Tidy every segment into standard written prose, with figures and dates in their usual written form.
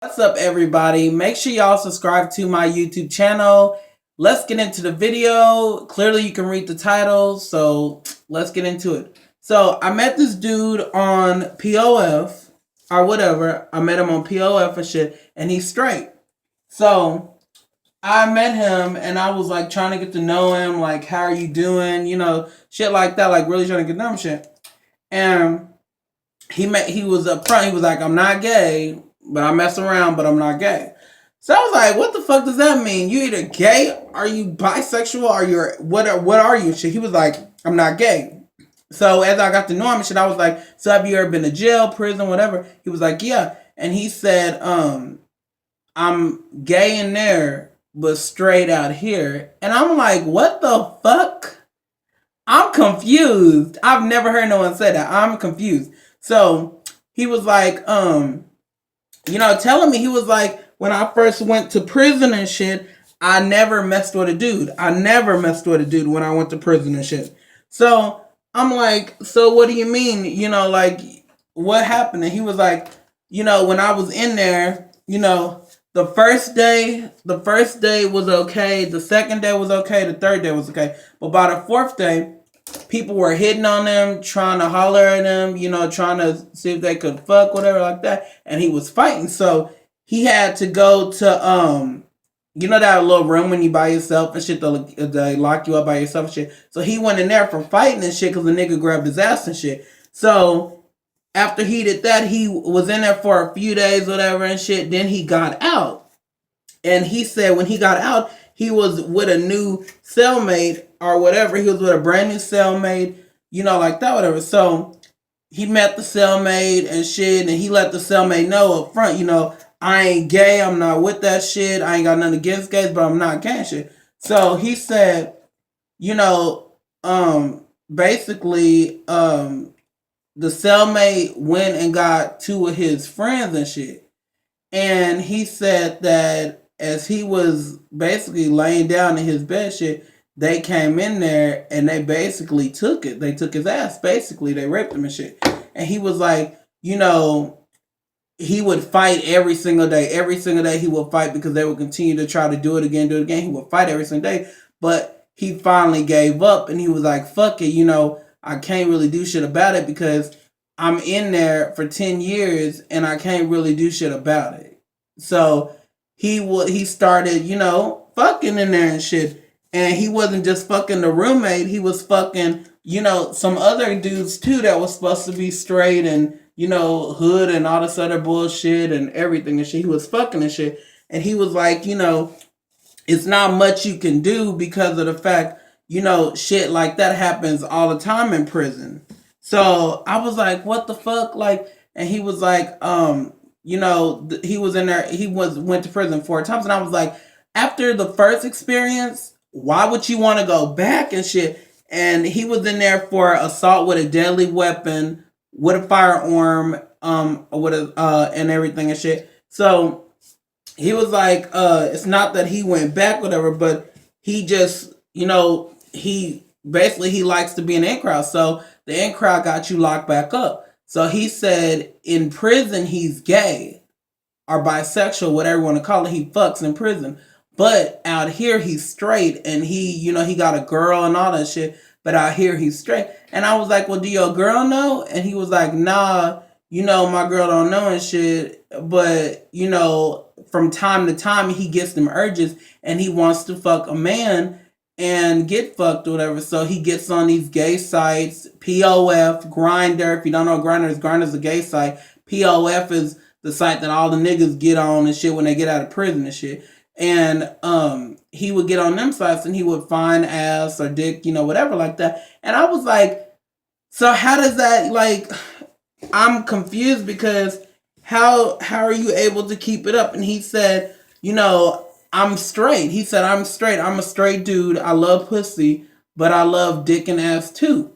What's up, everybody? Make sure y'all subscribe to my YouTube channel. Let's get into the video. Clearly, you can read the title, so let's get into it. So, I met this dude on POF or whatever. I met him on POF and shit, and he's straight. So, I met him and I was like trying to get to know him, like, how are you doing? Shit like that, like really trying to get to know him shit. And he was upfront. He was like, I'm not gay, but I mess around, but I'm not gay. So I was like, what the fuck does that mean? You either gay, are you bisexual, are you what are you? Shit. He was like, I'm not gay. So as I got to know him and shit, I was like, so have you ever been to jail, prison, whatever? He was like, yeah. And he said, I'm gay in there, but straight out here. And I'm like, what the fuck? I'm confused. I've never heard no one say that. I'm confused. So he was like, telling me, he was like, when I first went to prison and shit, I never messed with a dude. I never messed with a dude when I went to prison and shit. So I'm like, so what do you mean? Like, what happened? And he was like, when I was in there, the first day was okay. The second day was okay. The third day was okay. But by the fourth day, people were hitting on him, trying to holler at him, trying to see if they could fuck, whatever like that. And he was fighting. So he had to go to that little room when you by yourself and shit, they lock you up by yourself and shit. So he went in there for fighting and shit because the nigga grabbed his ass and shit. So after he did that, he was in there for a few days, whatever and shit. Then he got out. And he said when he got out, he was with a new cellmate or whatever. He was with a brand new cellmate, like that, whatever. So he met the cellmate and shit, and he let the cellmate know up front, I ain't gay. I'm not with that shit. I ain't got nothing against gays, but I'm not gay and shit. So he said, you know, basically, the cellmate went and got two of his friends and shit. And he said that as he was basically laying down in his bed shit, they came in there and they basically took it. They took his ass, basically. They raped him and shit. And he was like, he would fight every single day. Every single day he would fight because they would continue to try to do it again, do it again. He would fight every single day. But he finally gave up and he was like, fuck it, I can't really do shit about it because I'm in there for 10 years and I can't really do shit about it. So he started, fucking in there and shit. And he wasn't just fucking the roommate, he was fucking, some other dudes too that was supposed to be straight and, hood and all this other bullshit and everything and shit. He was fucking and shit. And he was like, it's not much you can do because of the fact, shit like that happens all the time in prison. So I was like, what the fuck? Like, and he was like, he was in there, went to prison 4 times. And I was like, after the first experience, why would you want to go back and shit? And he was in there for assault with a deadly weapon, with a firearm, with and everything and shit. So he was like, it's not that he went back, whatever, but he just, he likes to be in in crowd. So the in crowd got you locked back up. So he said in prison he's gay or bisexual, whatever you want to call it. He fucks in prison. But out here he's straight and he got a girl and all that shit. But out here he's straight. And I was like, well, do your girl know? And he was like, nah, my girl don't know and shit. But, from time to time he gets them urges and he wants to fuck a man and get fucked or whatever. So he gets on these gay sites, POF, Grinder. If you don't know what Grinder's a gay site. POF is the site that all the niggas get on and shit when they get out of prison and shit. And he would get on them sites and he would find ass or dick, whatever like that. And I was like, so how does that, like, I'm confused because how are you able to keep it up? And he said, I'm straight. He said, I'm straight. I'm a straight dude. I love pussy, but I love dick and ass too.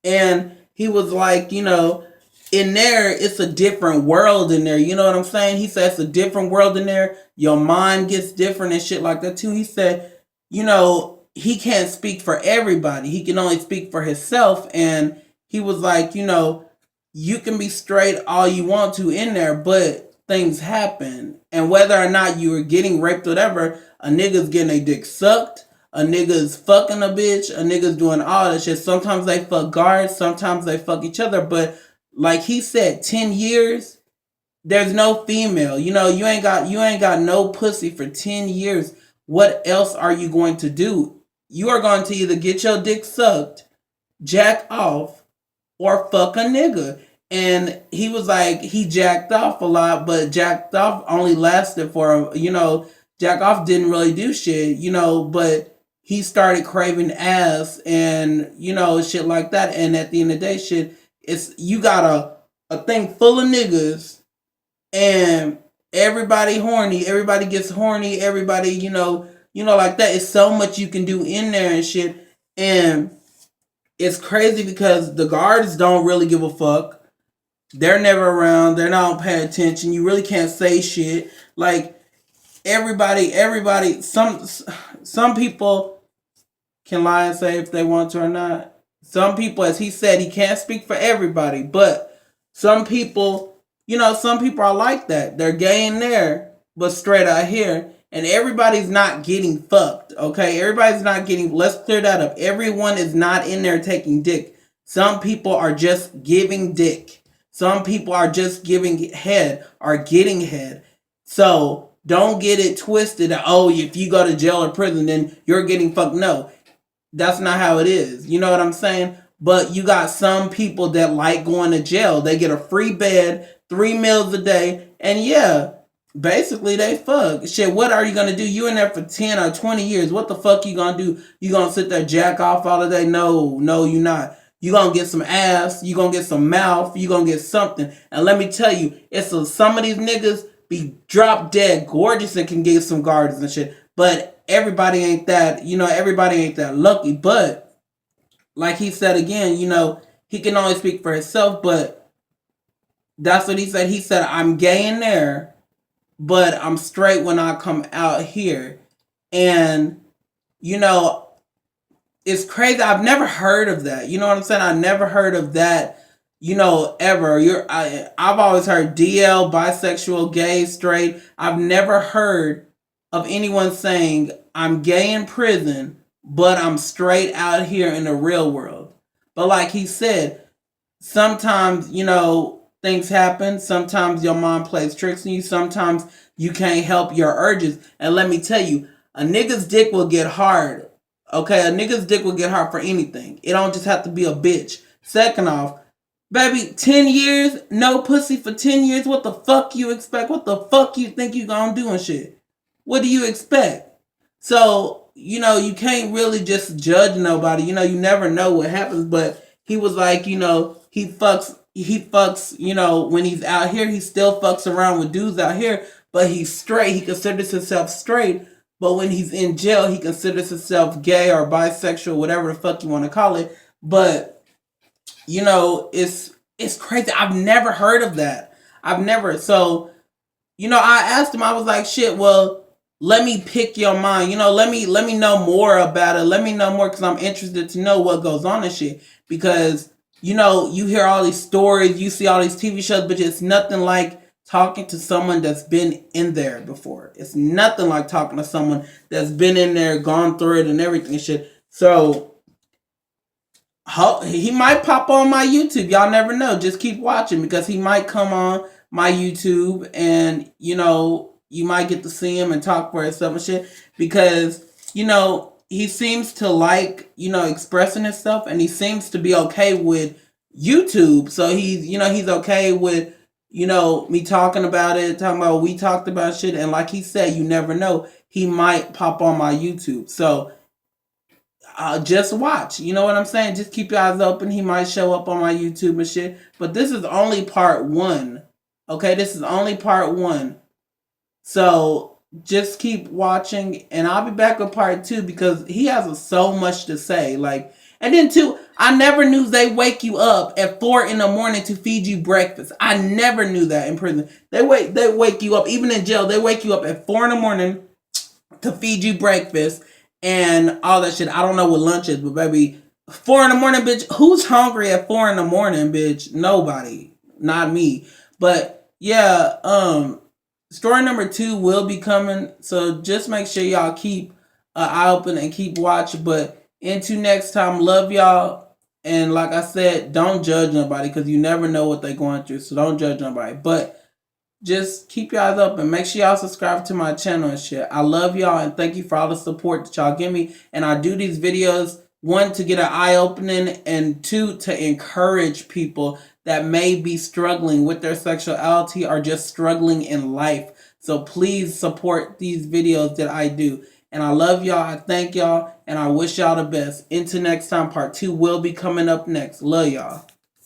And he was like, in there, it's a different world in there. You know what I'm saying? He said it's a different world in there. Your mind gets different and shit like that too. He said, he can't speak for everybody. He can only speak for himself. And he was like, you can be straight all you want to in there, but things happen. And whether or not you are getting raped or whatever, a nigga's getting a dick sucked, a nigga's fucking a bitch, a nigga's doing all that shit. Sometimes they fuck guards, sometimes they fuck each other. But like he said, 10 years, there's no female. You ain't got no pussy for 10 years. What else are you going to do? You are going to either get your dick sucked, jack off, or fuck a nigga. And he was like, he jacked off a lot, but jacked off only lasted for, jack off didn't really do shit, but he started craving ass and, shit like that. And at the end of the day, shit, you got a thing full of niggas and everybody horny, everybody gets horny, everybody, like that. It's so much you can do in there and shit. And it's crazy because the guards don't really give a fuck. They're never around. They're not paying attention. You really can't say shit. Like everybody. Some people can lie and say if they want to or not. Some people, as he said, he can't speak for everybody, but some people, some people are like that. They're gay in there, but straight out here. And everybody's not getting fucked, okay? Everybody's not getting, let's clear that up. Everyone is not in there taking dick. Some people are just giving dick. Some people are just giving head or getting head. So don't get it twisted that, oh, if you go to jail or prison, then you're getting fucked. No, that's not how it is. You know what I'm saying? But you got some people that like going to jail. They get a free bed, 3 meals a day, and yeah, basically they fuck. Shit, what are you gonna do? You in there for 10 or 20 years. What the fuck you gonna do? You gonna sit there jack off all day? No, you not. You gonna get some ass, you gonna get some mouth, you gonna get something. And let me tell you, some of these niggas be drop dead gorgeous and can get some gardens and shit. But everybody ain't that, everybody ain't that lucky. But like he said again, he can only speak for himself, but that's what he said. He said, I'm gay in there, but I'm straight when I come out here. And, it's crazy. I've never heard of that. You know what I'm saying? I never heard of that, ever. I've always heard DL, bisexual, gay, straight. I've never heard of anyone saying, I'm gay in prison, but I'm straight out here in the real world. But like he said, sometimes, things happen. Sometimes your mom plays tricks on you. Sometimes you can't help your urges. And let me tell you, a nigga's dick will get hard. Okay, a nigga's dick will get hard for anything. It don't just have to be a bitch. Second off, baby, 10 years, no pussy for 10 years. What the fuck you expect? What the fuck you think you gonna do and shit? What do you expect? So, you can't really just judge nobody. You never know what happens. But he was like, he fucks, when he's out here, he still fucks around with dudes out here, but he's straight. He considers himself straight. But when he's in jail, he considers himself gay or bisexual, whatever the fuck you want to call it. But, it's crazy. I've never heard of that. I've never. So, I asked him, I was like, shit, well, let me pick your mind. Let me know more about it. Let me know more because I'm interested to know what goes on and shit. Because, you hear all these stories, you see all these TV shows, but it's nothing like talking to someone that's been in there before. It's nothing like talking to someone that's been in there, gone through it and everything and shit. So, he might pop on my YouTube. Y'all never know. Just keep watching because he might come on my YouTube and, you might get to see him and talk for himself and shit. Because, he seems to like, expressing himself and he seems to be okay with YouTube. So he's okay with, me talking about it, talking about what we talked about shit. And like he said, you never know. He might pop on my YouTube. So just watch. You know what I'm saying? Just keep your eyes open. He might show up on my YouTube and shit. But this is only part 1. Okay, this is only part 1. So just keep watching. And I'll be back with part 2 because he has so much to say. Like, and then too, I never knew they wake you up at 4 in the morning to feed you breakfast. I never knew that in prison. They wake you up, even in jail, they wake you up at 4 in the morning to feed you breakfast and all that shit. I don't know what lunch is, but baby, 4 in the morning, bitch. Who's hungry at 4 in the morning, bitch? Nobody. Not me. But yeah, story number 2 will be coming. So just make sure y'all keep an eye open and keep watching. But into next time, love y'all. And like I said, don't judge nobody because you never know what they're going through. So don't judge nobody. But just keep your eyes open. Make sure y'all subscribe to my channel and shit. I love y'all and thank you for all the support that y'all give me. And I do these videos, one, to get an eye opening, and two, to encourage people that may be struggling with their sexuality or just struggling in life. So please support these videos that I do. And I love y'all. I thank y'all. And I wish y'all the best. Until next time, part 2 will be coming up next. Love y'all.